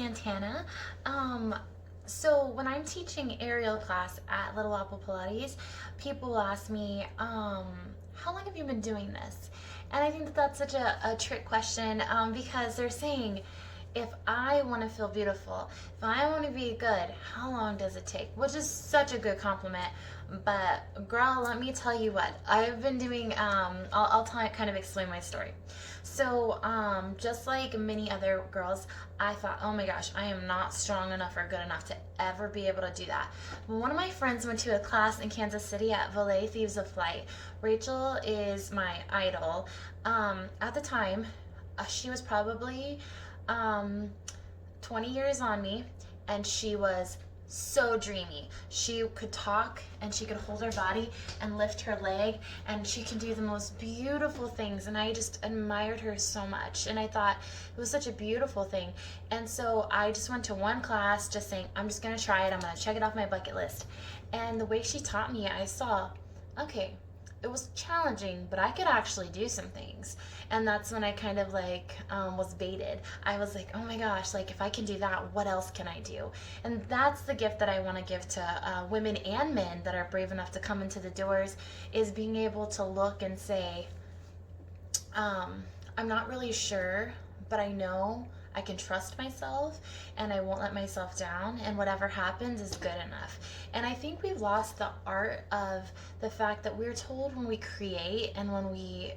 Santana. Um, so when I'm teaching aerial class at Little Apple Pilates, people ask me, how long have you been doing this? And I think that that's such a trick question because they're saying, if I want to feel beautiful, if I want to be good, how long does it take? Which is such a good compliment. But girl, let me tell you what I've been doing. Kind of explain my story. So, just like many other girls, I thought, oh my gosh, I am not strong enough or good enough to ever be able to do that. But one of my friends went to a class in Kansas City at Valet Thieves of Flight. Rachel is my idol. At the time, she was probably um, 20 years on me, and she was so dreamy. She could talk and she could hold her body and lift her leg, and she can do the most beautiful things, and I just admired her so much, and I thought it was such a beautiful thing. And so I just went to one class just saying, I'm just going to try it, I'm going to check it off my bucket list. And the way she taught me, I saw, okay, it was challenging, but I could actually do some things. And that's when I kind of was baited. I was like, oh my gosh, like if I can do that, what else can I do? And that's the gift that I want to give to women and men that are brave enough to come into the doors, is being able to look and say, I'm not really sure, but I know I can trust myself and I won't let myself down, and whatever happens is good enough. And I think we've lost the art of the fact that we're told when we create and when we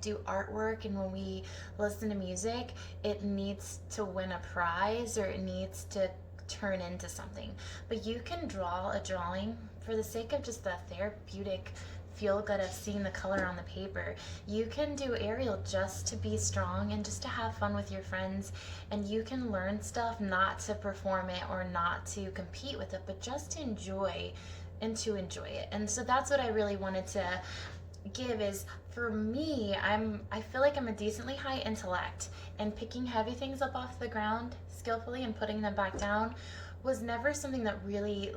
do artwork and when we listen to music, it needs to win a prize or it needs to turn into something. But you can draw a drawing for the sake of just the therapeutic feel good of seeing the color on the paper. You can do aerial just to be strong and just to have fun with your friends, and you can learn stuff not to perform it or not to compete with it, but just to enjoy it. And so that's what I really wanted to give is, for me, I feel like I'm a decently high intellect, and picking heavy things up off the ground skillfully and putting them back down was never something that really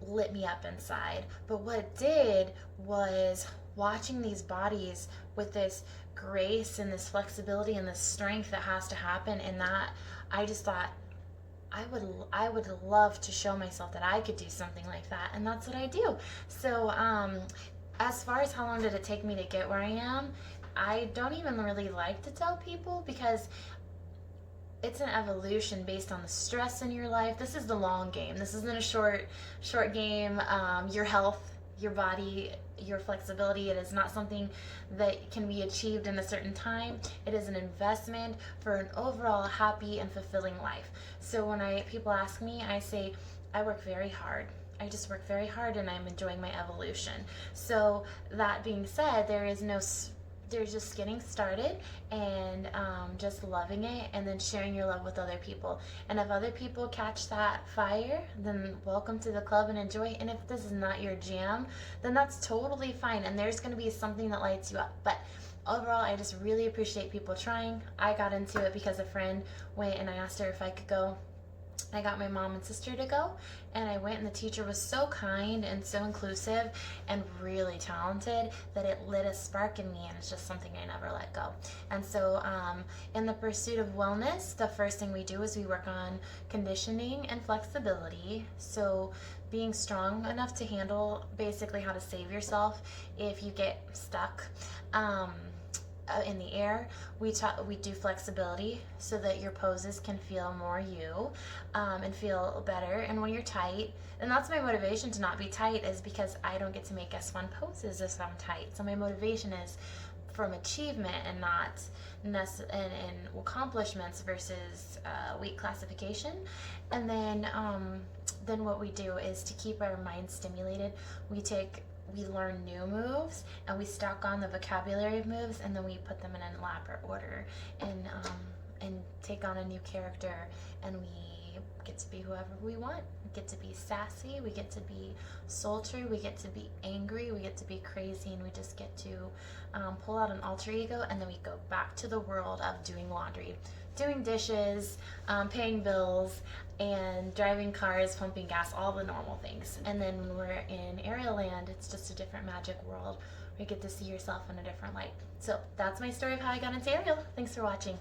lit me up inside. But what it did was watching these bodies with this grace and this flexibility and this strength that has to happen, and that I just thought I would love to show myself that I could do something like that, and that's what I do. So as far as how long did it take me to get where I am, I don't even really like to tell people, because it's an evolution based on the stress in your life. This is the long game. This isn't a short game. Your health, your body, your flexibility, it is not something that can be achieved in a certain time. It is an investment for an overall happy and fulfilling life. So when people ask me, I say I work very hard. I just work very hard and I'm enjoying my evolution. So that being said, there's just getting started and just loving it, and then sharing your love with other people. And if other people catch that fire, then welcome to the club and enjoy. And if this is not your jam, then that's totally fine, and there's going to be something that lights you up. But overall, I just really appreciate people trying. I got into it because a friend went, and I asked her if I could go. I got my mom and sister to go, and I went, and the teacher was so kind and so inclusive and really talented that it lit a spark in me, and it's just something I never let go. And so in the pursuit of wellness, the first thing we do is we work on conditioning and flexibility. So being strong enough to handle basically how to save yourself if you get stuck. In the air, we do flexibility so that your poses can feel more you, and feel better. And when you're tight, and that's my motivation to not be tight, is because I don't get to make S1 poses if I'm tight. So my motivation is from achievement and not and accomplishments versus weight classification. And then what we do is, to keep our mind stimulated, we learn new moves and we stack on the vocabulary of moves, and then we put them in an elaborate order, and take on a new character, and we get to be whoever we want. We get to be sassy, we get to be sultry, we get to be angry, we get to be crazy, and we just get to pull out an alter ego, and then we go back to the world of doing laundry, doing dishes, paying bills, and driving cars, pumping gas, all the normal things. And then when we're in Aerial Land, it's just a different magic world where you get to see yourself in a different light. So that's my story of how I got into aerial. Thanks for watching.